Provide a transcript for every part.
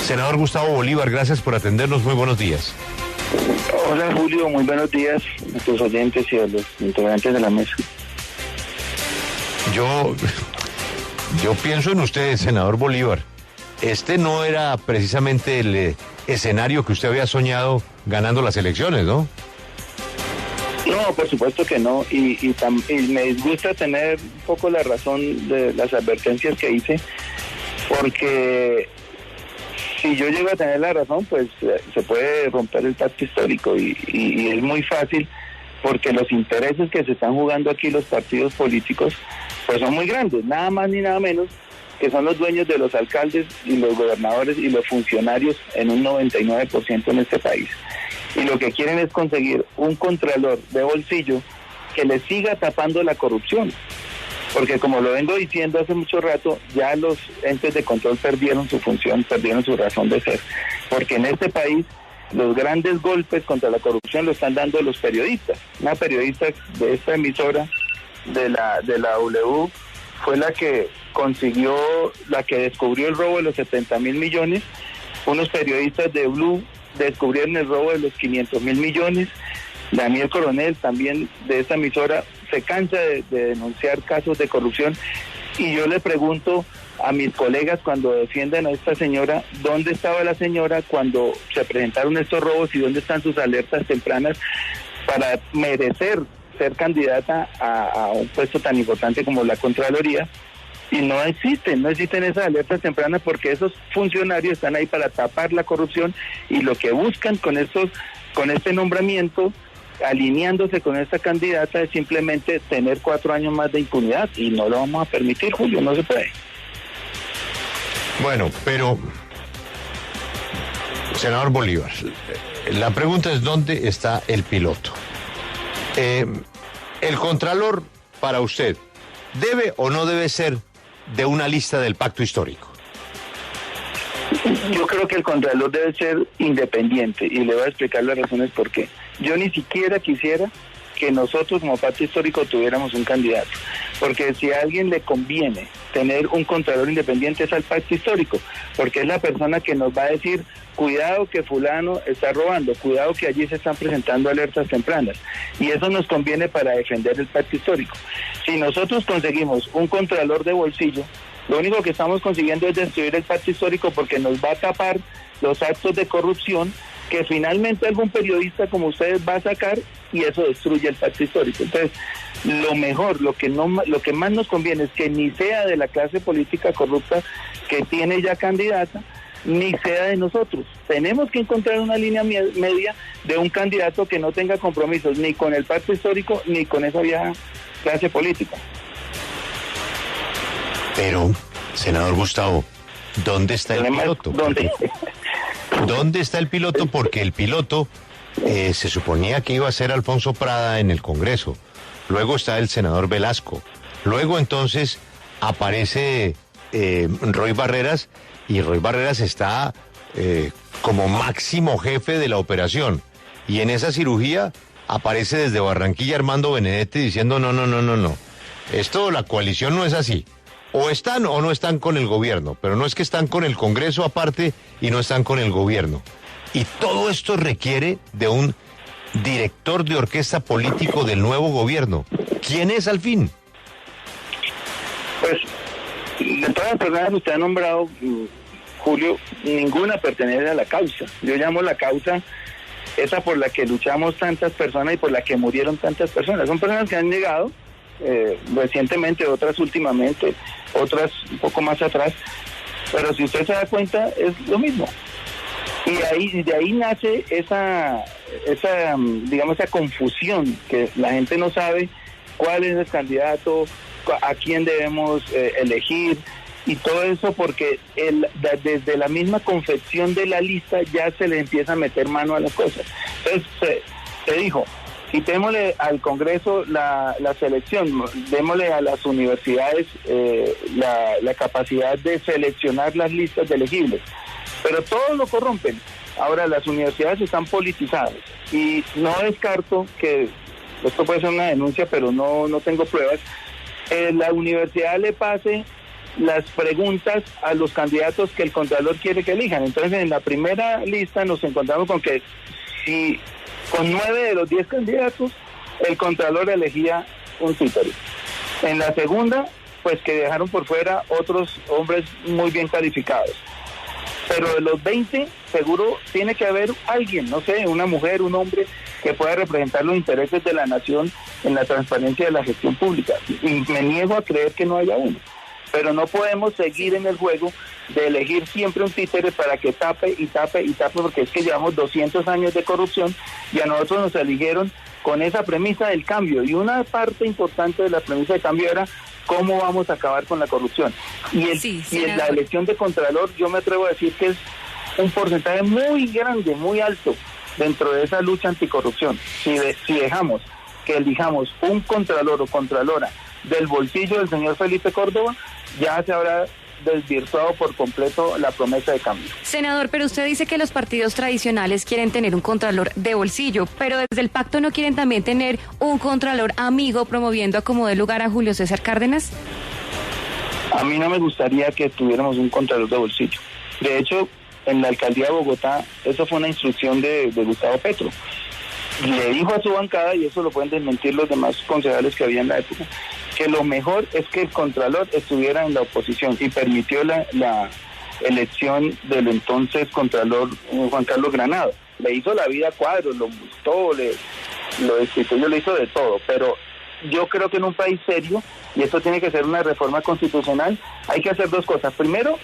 Senador Gustavo Bolívar, gracias por atendernos, muy buenos días. Hola Julio, muy buenos días a tus oyentes y a los integrantes de la mesa. Yo pienso en usted, senador Bolívar. Este no era precisamente el escenario que usted había soñado ganando las elecciones, ¿no? No, por supuesto que no, y me gusta tener un poco la razón de las advertencias que hice, porque si yo llego a tener la razón, pues se puede romper el pacto histórico y es muy fácil, porque los intereses que se están jugando aquí los partidos políticos, pues son muy grandes, nada más ni nada menos que son los dueños de los alcaldes y los gobernadores y los funcionarios en un 99% en este país. Y lo que quieren es conseguir un contralor de bolsillo que les siga tapando la corrupción. Porque como lo vengo diciendo hace mucho rato, ya los entes de control perdieron su función, perdieron su razón de ser. Porque en este país los grandes golpes contra la corrupción lo están dando los periodistas. Una periodista de esta emisora, de la W, fue la que descubrió el robo de los 70.000 millones. Unos periodistas de Blue descubrieron el robo de los 500.000 millones. Daniel Coronel, también de esta emisora, se cansa de denunciar casos de corrupción. Y yo le pregunto a mis colegas cuando defienden a esta señora, ¿dónde estaba la señora cuando se presentaron estos robos y dónde están sus alertas tempranas para merecer ser candidata a un puesto tan importante como la Contraloría? Y no existen esas alertas tempranas, porque esos funcionarios están ahí para tapar la corrupción, y lo que buscan con este nombramiento, alineándose con esta candidata, es simplemente tener 4 años más de impunidad, y no lo vamos a permitir, Julio, no se puede. Bueno, pero, senador Bolívar, la pregunta es ¿dónde está el piloto? El contralor, para usted, ¿debe o no debe ser de una lista del pacto histórico? Yo creo que el contralor debe ser independiente, y le voy a explicar las razones por qué. Yo ni siquiera quisiera que nosotros como pacto histórico tuviéramos un candidato, porque si a alguien le conviene tener un contralor independiente es al pacto histórico, porque es la persona que nos va a decir: cuidado que fulano está robando, cuidado que allí se están presentando alertas tempranas, y eso nos conviene para defender el pacto histórico. Si nosotros conseguimos un contralor de bolsillo, lo único que estamos consiguiendo es destruir el pacto histórico, porque nos va a tapar los actos de corrupción que finalmente algún periodista como ustedes va a sacar, y eso destruye el pacto histórico. Entonces, lo mejor, lo que más nos conviene es que ni sea de la clase política corrupta que tiene ya candidata, ni sea de nosotros. Tenemos que encontrar una línea media de un candidato que no tenga compromisos ni con el pacto histórico ni con esa vieja clase política. Pero, senador Gustavo, ¿dónde está el piloto? ¿Dónde está el piloto? Porque el piloto se suponía que iba a ser Alfonso Prada en el Congreso. Luego está el senador Velasco. Luego entonces aparece Roy Barreras, y Roy Barreras está como máximo jefe de la operación. Y en esa cirugía aparece desde Barranquilla Armando Benedetti diciendo no. Esto, la coalición no es así. O están o no están con el gobierno, pero no es que están con el Congreso aparte y no están con el gobierno. Y todo esto requiere de un director de orquesta político del nuevo gobierno. ¿Quién es al fin? Pues, de todas las personas que usted ha nombrado, Julio, ninguna pertenece a la causa. Yo llamo la causa esa por la que luchamos tantas personas y por la que murieron tantas personas. Son personas que han llegado recientemente, otras últimamente, otras un poco más atrás, pero si usted se da cuenta es lo mismo. Y de ahí nace esa confusión, que la gente no sabe cuál es el candidato, a quién debemos elegir, y todo eso porque desde la misma confección de la lista ya se le empieza a meter mano a las cosas. Entonces se dijo: quitémosle al Congreso la selección, démosle a las universidades la capacidad de seleccionar las listas de elegibles. Pero todos lo corrompen. Ahora las universidades están politizadas, y no descarto que, esto puede ser una denuncia, pero no tengo pruebas, la universidad le pase las preguntas a los candidatos que el Contralor quiere que elijan. Entonces, en la primera lista nos encontramos con que si con 9 de los 10 candidatos, el Contralor elegía un títere. En la segunda, pues que dejaron por fuera otros hombres muy bien calificados. Pero de los 20, seguro tiene que haber alguien, no sé, una mujer, un hombre, que pueda representar los intereses de la nación en la transparencia de la gestión pública. Y me niego a creer que no haya uno. Pero no podemos seguir en el juego de elegir siempre un títere para que tape y tape y tape, porque es que llevamos 200 años de corrupción y a nosotros nos eligieron con esa premisa del cambio. Y una parte importante de la premisa de cambio era cómo vamos a acabar con la corrupción. Y en la elección de Contralor, yo me atrevo a decir que es un porcentaje muy grande, muy alto dentro de esa lucha anticorrupción. Si dejamos que elijamos un Contralor o Contralora del bolsillo del señor Felipe Córdoba, ya se habrá desvirtuado por completo la promesa de cambio. Senador, pero usted dice que los partidos tradicionales quieren tener un contralor de bolsillo, pero desde el pacto no quieren también tener un contralor amigo promoviendo a como dé lugar a Julio César Cárdenas. A mí no me gustaría que tuviéramos un contralor de bolsillo. De hecho, en la alcaldía de Bogotá, eso fue una instrucción de Gustavo Petro. Le dijo a su bancada, y eso lo pueden desmentir los demás concejales que había en la época, que lo mejor es que el Contralor estuviera en la oposición, y permitió la elección del entonces Contralor Juan Carlos Granado. Le hizo la vida a cuadros, lo gustó, lo destituyó, le hizo de todo, pero yo creo que en un país serio, y esto tiene que ser una reforma constitucional, hay que hacer dos cosas. Primero,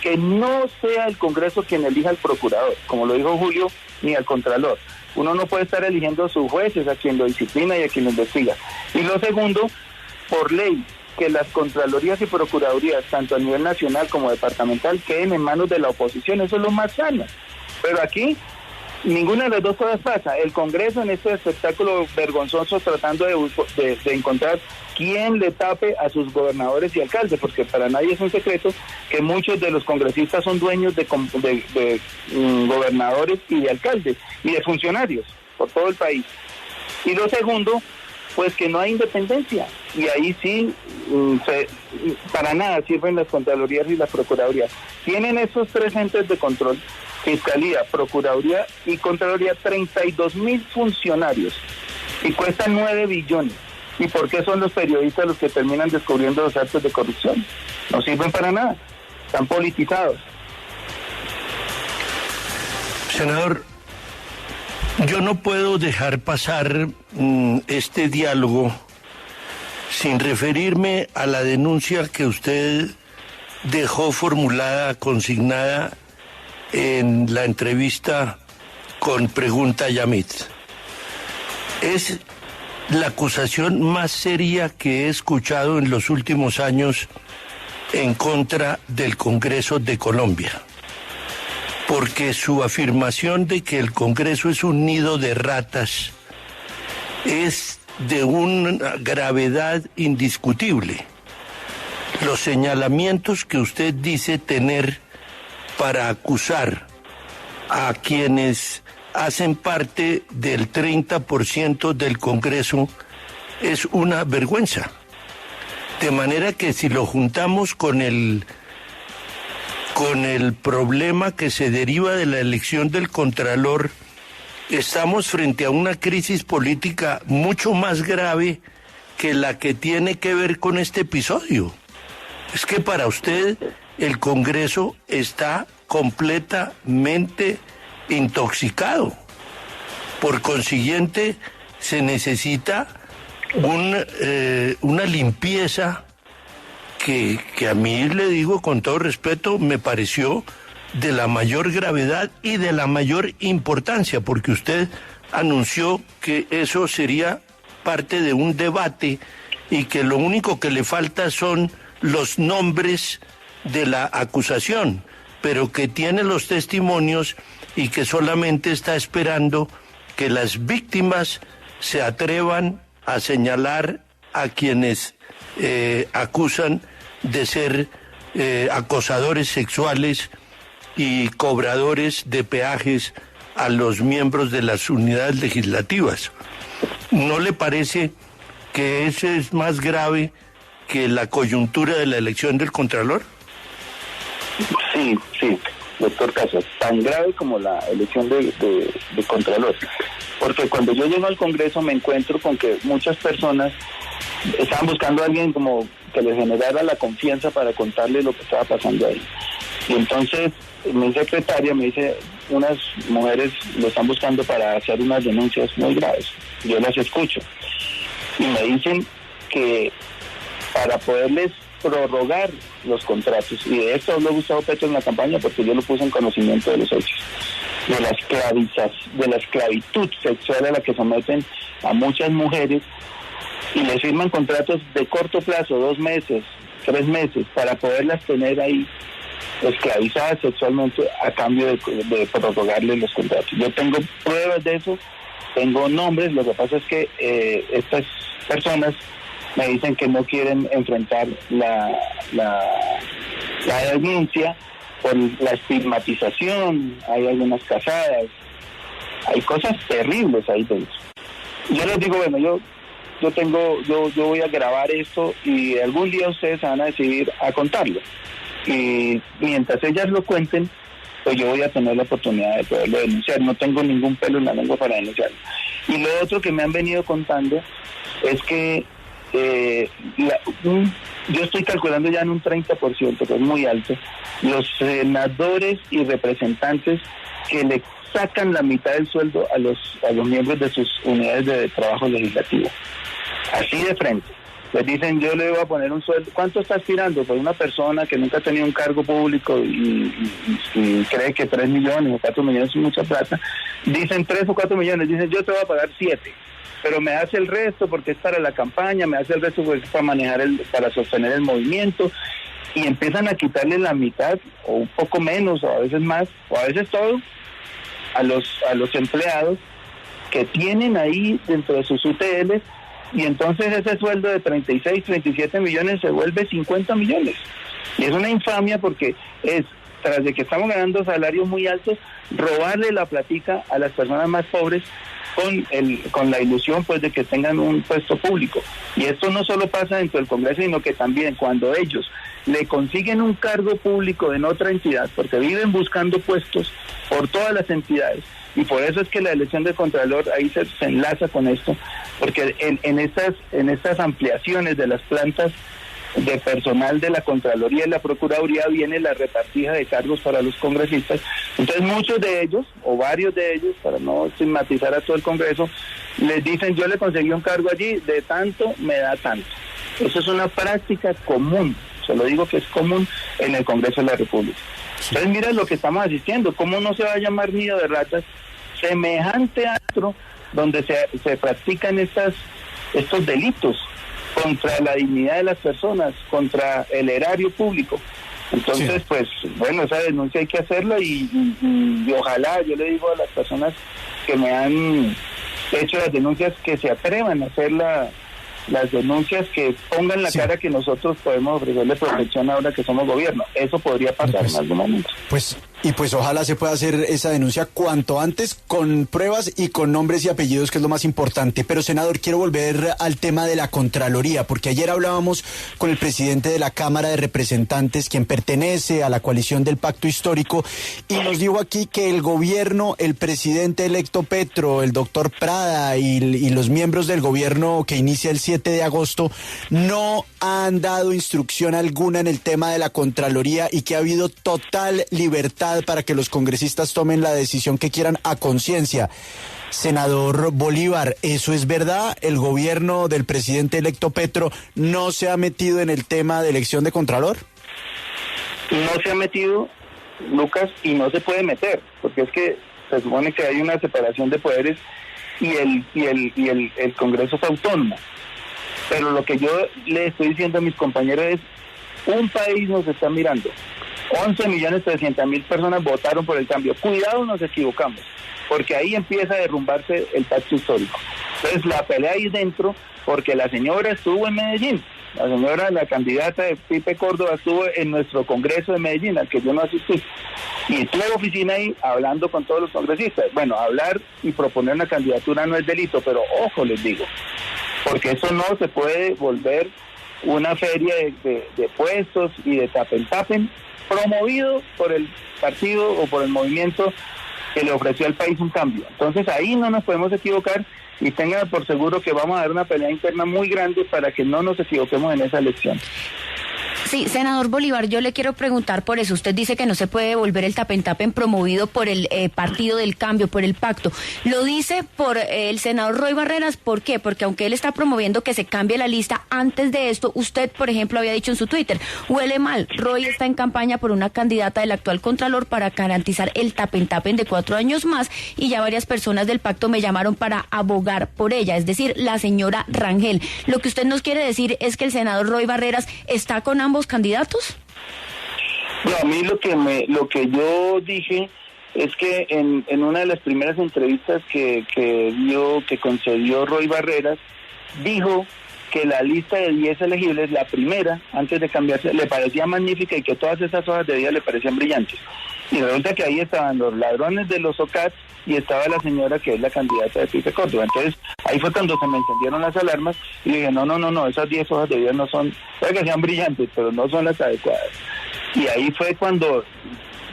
que no sea el Congreso quien elija al procurador, como lo dijo Julio, ni al Contralor. Uno no puede estar eligiendo a sus jueces, a quien lo disciplina y a quien lo investiga. Y lo segundo, por ley, que las Contralorías y Procuradurías, tanto a nivel nacional como departamental, queden en manos de la oposición. Eso es lo más sano. Pero aquí, ninguna de las dos cosas pasa. El Congreso en este espectáculo vergonzoso tratando de encontrar quién le tape a sus gobernadores y alcaldes, porque para nadie es un secreto que muchos de los congresistas son dueños de gobernadores y de alcaldes y de funcionarios por todo el país. Y lo segundo, pues que no hay independencia, y ahí sí para nada sirven las Contralorías y las Procuradurías. Tienen esos tres entes de control, Fiscalía, Procuraduría y Contraloría, 32.000 funcionarios y cuestan 9 billones. ¿Y por qué son los periodistas los que terminan descubriendo los actos de corrupción? No sirven para nada, están politizados. Senador, yo no puedo dejar pasar este diálogo sin referirme a la denuncia que usted dejó formulada, consignada en la entrevista con Pregunta Yamit. Es la acusación más seria que he escuchado en los últimos años en contra del Congreso de Colombia, porque su afirmación de que el Congreso es un nido de ratas es de una gravedad indiscutible. Los señalamientos que usted dice tener para acusar a quienes hacen parte del 30% del Congreso es una vergüenza. De manera que si lo juntamos con el problema que se deriva de la elección del Contralor, estamos frente a una crisis política mucho más grave que la que tiene que ver con este episodio. Es que para usted el Congreso está completamente intoxicado. Por consiguiente, se necesita una limpieza que a mí, le digo con todo respeto, me pareció de la mayor gravedad y de la mayor importancia, porque usted anunció que eso sería parte de un debate y que lo único que le falta son los nombres de la acusación, pero que tiene los testimonios y que solamente está esperando que las víctimas se atrevan a señalar a quienes acusan de ser acosadores sexuales y cobradores de peajes a los miembros de las unidades legislativas. ¿No le parece que ese es más grave que la coyuntura de la elección del Contralor? Sí, doctor Casas, tan grave como la elección de Contralor. Porque cuando yo llego al Congreso me encuentro con que muchas personas estaban buscando a alguien como que les generara la confianza para contarle lo que estaba pasando ahí. Y entonces mi secretaria me dice, unas mujeres lo están buscando para hacer unas denuncias muy graves. Yo las escucho. Y me dicen que para poderles prorrogar los contratos, y de esto habló Gustavo Petro en la campaña porque yo lo puse en conocimiento de los hechos, de la esclavitud sexual a la que someten a muchas mujeres, y les firman contratos de corto plazo, 2 meses, 3 meses, para poderlas tener ahí esclavizadas sexualmente a cambio de prorrogarles los contratos. Yo tengo pruebas de eso, tengo nombres. Lo que pasa es que estas personas me dicen que no quieren enfrentar la denuncia por la estigmatización. Hay algunas casadas, hay cosas terribles ahí dentro. Yo les digo, bueno, yo voy a grabar esto y algún día ustedes se van a decidir a contarlo. Y mientras ellas lo cuenten, pues yo voy a tener la oportunidad de poderlo denunciar. No tengo ningún pelo en la lengua para denunciarlo. Y lo otro que me han venido contando es que yo estoy calculando ya en un 30%, que es muy alto, los senadores y representantes que le sacan la mitad del sueldo a los miembros de sus unidades de trabajo legislativo. Así de frente. Les dicen, yo le voy a poner un sueldo. ¿Cuánto está aspirando? Pues una persona que nunca ha tenido un cargo público y cree que 3 millones o 4 millones es mucha plata. Dicen 3 o 4 millones. Dicen, yo te voy a pagar 7. Pero me hace el resto porque es para la campaña, me hace el resto porque es para manejar, para sostener el movimiento. Y empiezan a quitarle la mitad o un poco menos, o a veces más, o a veces todo, a los empleados que tienen ahí dentro de sus UTLs. Y entonces ese sueldo de 36, 37 millones se vuelve 50 millones. Y es una infamia porque es, tras de que estamos ganando salarios muy altos, robarle la platica a las personas más pobres con la ilusión pues de que tengan un puesto público. Y esto no solo pasa dentro del Congreso, sino que también cuando ellos le consiguen un cargo público en otra entidad, porque viven buscando puestos por todas las entidades. Y por eso es que la elección de Contralor ahí se enlaza con esto, porque en estas ampliaciones de las plantas de personal de la Contraloría y la Procuraduría viene la repartija de cargos para los congresistas. Entonces muchos de ellos, o varios de ellos, para no estigmatizar a todo el Congreso, les dicen, yo le conseguí un cargo allí, de tanto me da tanto. Eso es una práctica común, se lo digo que es común en el Congreso de la República. Entonces mira lo que estamos asistiendo, cómo no se va a llamar nido de ratas, semejante teatro donde se practican estos delitos contra la dignidad de las personas, contra el erario público. Entonces, sí, pues, bueno, esa denuncia hay que hacerla y ojalá, yo le digo a las personas que me han hecho las denuncias que se atrevan a hacer las denuncias, que pongan la cara que nosotros podemos ofrecerle protección ahora que somos gobierno. Eso podría pasar en algún momento. Pues ojalá se pueda hacer esa denuncia cuanto antes, con pruebas y con nombres y apellidos, que es lo más importante. Pero, senador, quiero volver al tema de la Contraloría, porque ayer hablábamos con el presidente de la Cámara de Representantes, quien pertenece a la coalición del Pacto Histórico, y nos dijo aquí que el gobierno, el presidente electo Petro, el doctor Prada y los miembros del gobierno que inicia el 7 de agosto no han dado instrucción alguna en el tema de la Contraloría y que ha habido total libertad para que los congresistas tomen la decisión que quieran a conciencia. Senador Bolívar, ¿eso es verdad? ¿El gobierno del presidente electo Petro no se ha metido en el tema de elección de Contralor? No se ha metido, Lucas, y no se puede meter, porque es que se supone que hay una separación de poderes y el Congreso es autónomo. Pero lo que yo le estoy diciendo a mis compañeros es, un país nos está mirando. 11.300.000 personas votaron por el cambio. Cuidado, nos equivocamos, porque ahí empieza a derrumbarse el pacto histórico. Entonces la pelea ahí dentro, porque la señora estuvo en Medellín, la candidata de Pipe Córdoba estuvo en nuestro Congreso de Medellín, al que yo no asistí, y tuve oficina ahí hablando con todos los congresistas. Bueno, hablar y proponer una candidatura no es delito, pero ojo, les digo, porque eso no se puede volver una feria de puestos y de tapen, promovido por el partido o por el movimiento que le ofreció al país un cambio. Entonces ahí no nos podemos equivocar y tengan por seguro que vamos a dar una pelea interna muy grande para que no nos equivoquemos en esa elección. Sí, senador Bolívar, yo le quiero preguntar por eso. Usted dice que no se puede devolver el tapen promovido por el Partido del Cambio, por el pacto. Lo dice por el senador Roy Barreras. ¿Por qué? Porque aunque él está promoviendo que se cambie la lista, antes de esto, usted, por ejemplo, había dicho en su Twitter, huele mal. Roy está en campaña por una candidata del actual Contralor para garantizar el tapen de 4 años más, y ya varias personas del pacto me llamaron para abogar por ella, es decir, la señora Rangel. Lo que usted nos quiere decir es que el senador Roy Barreras está con ambos candidatos. No, a mí lo que yo dije es que en una de las primeras entrevistas que concedió Roy Barreras, dijo que la lista de 10 elegibles, la primera, antes de cambiarse, le parecía magnífica y que todas esas hojas de vida le parecían brillantes. Y resulta que ahí estaban los ladrones de los OCAT y estaba la señora que es la candidata de Pipe Córdoba. Entonces, ahí fue cuando se me encendieron las alarmas y dije, no, esas 10 hojas de vida no son, puede que sean brillantes, pero no son las adecuadas. Y ahí fue cuando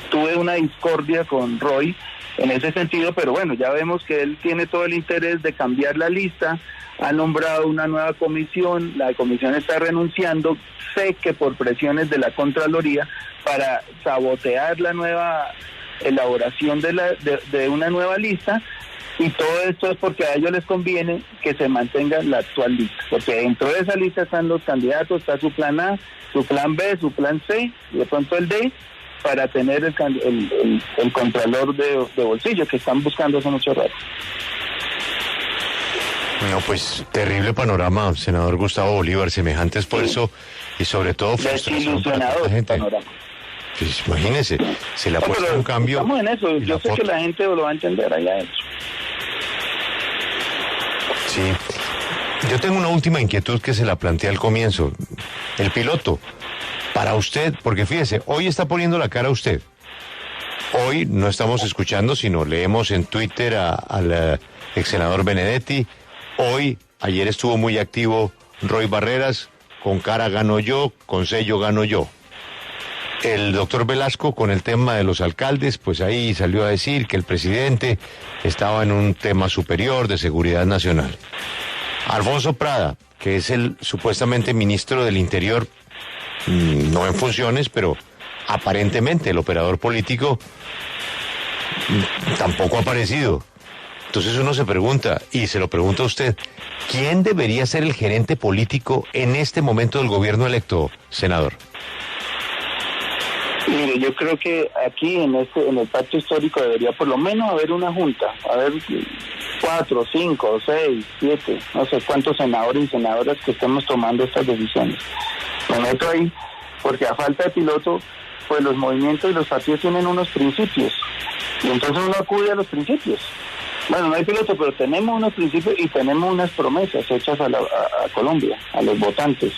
tuve una discordia con Roy en ese sentido, pero bueno, ya vemos que él tiene todo el interés de cambiar la lista, ha nombrado una nueva comisión, la comisión está renunciando, sé que por presiones de la Contraloría, para sabotear la nueva elaboración de una nueva lista, y todo esto es porque a ellos les conviene que se mantenga la actual lista, porque dentro de esa lista están los candidatos, está su plan A, su plan B, su plan C, y de pronto el D, para tener el contralor de bolsillo que están buscando hace mucho rato. No, pues terrible panorama, senador Gustavo Bolívar, semejante esfuerzo y sobre todo frustración para la gente. Panorama. Pues imagínese, se le ha puesto un cambio. Estamos en eso, yo sé que la gente lo va a entender allá. Sí, yo tengo una última inquietud que se la planteé al comienzo. El piloto, para usted, porque fíjese, hoy está poniendo la cara a usted. Hoy no estamos escuchando, sino leemos en Twitter al ex senador Benedetti. Ayer estuvo muy activo Roy Barreras, con cara gano yo, con sello gano yo. El doctor Velasco con el tema de los alcaldes, pues ahí salió a decir que el presidente estaba en un tema superior de seguridad nacional. Alfonso Prada, que es el supuestamente ministro del Interior, no en funciones, pero aparentemente el operador político, tampoco ha aparecido. Entonces uno se pregunta, y se lo pregunta a usted, ¿quién debería ser el gerente político en este momento del gobierno electo, senador? Mire, yo creo que aquí en el pacto histórico debería por lo menos haber una junta, haber 4, 5, 6, 7, no sé cuántos senadores y senadoras que estemos tomando estas decisiones. Me meto ahí porque a falta de piloto, pues los movimientos y los partidos tienen unos principios y entonces uno acude a los principios. Bueno, no hay piloto, pero tenemos unos principios y tenemos unas promesas hechas a Colombia, a los votantes.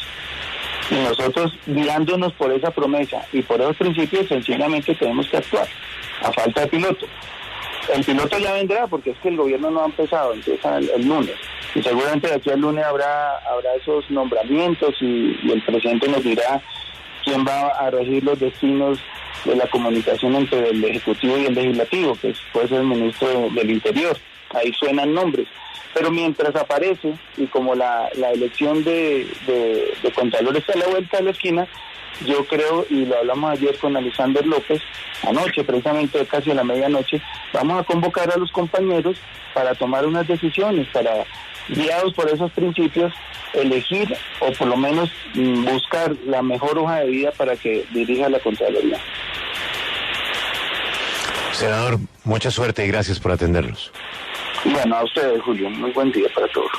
Y nosotros, guiándonos por esa promesa y por esos principios, sencillamente tenemos que actuar, a falta de piloto. El piloto ya vendrá, porque es que el gobierno no ha empezado, empieza el lunes. Y seguramente de aquí al lunes habrá esos nombramientos y el presidente nos dirá quién va a regir los destinos de la comunicación entre el Ejecutivo y el Legislativo, que puede ser el ministro del Interior. Ahí suenan nombres. Pero mientras aparece, y como la elección de Contralor está a la vuelta de la esquina, yo creo, y lo hablamos ayer con Alexander López, anoche, precisamente casi a la medianoche, vamos a convocar a los compañeros para tomar unas decisiones, para, guiados por esos principios, elegir o por lo menos buscar la mejor hoja de vida para que dirija la Contraloría. Senador, mucha suerte y gracias por atendernos. Bueno, a ustedes, Julio, muy buen día para todos.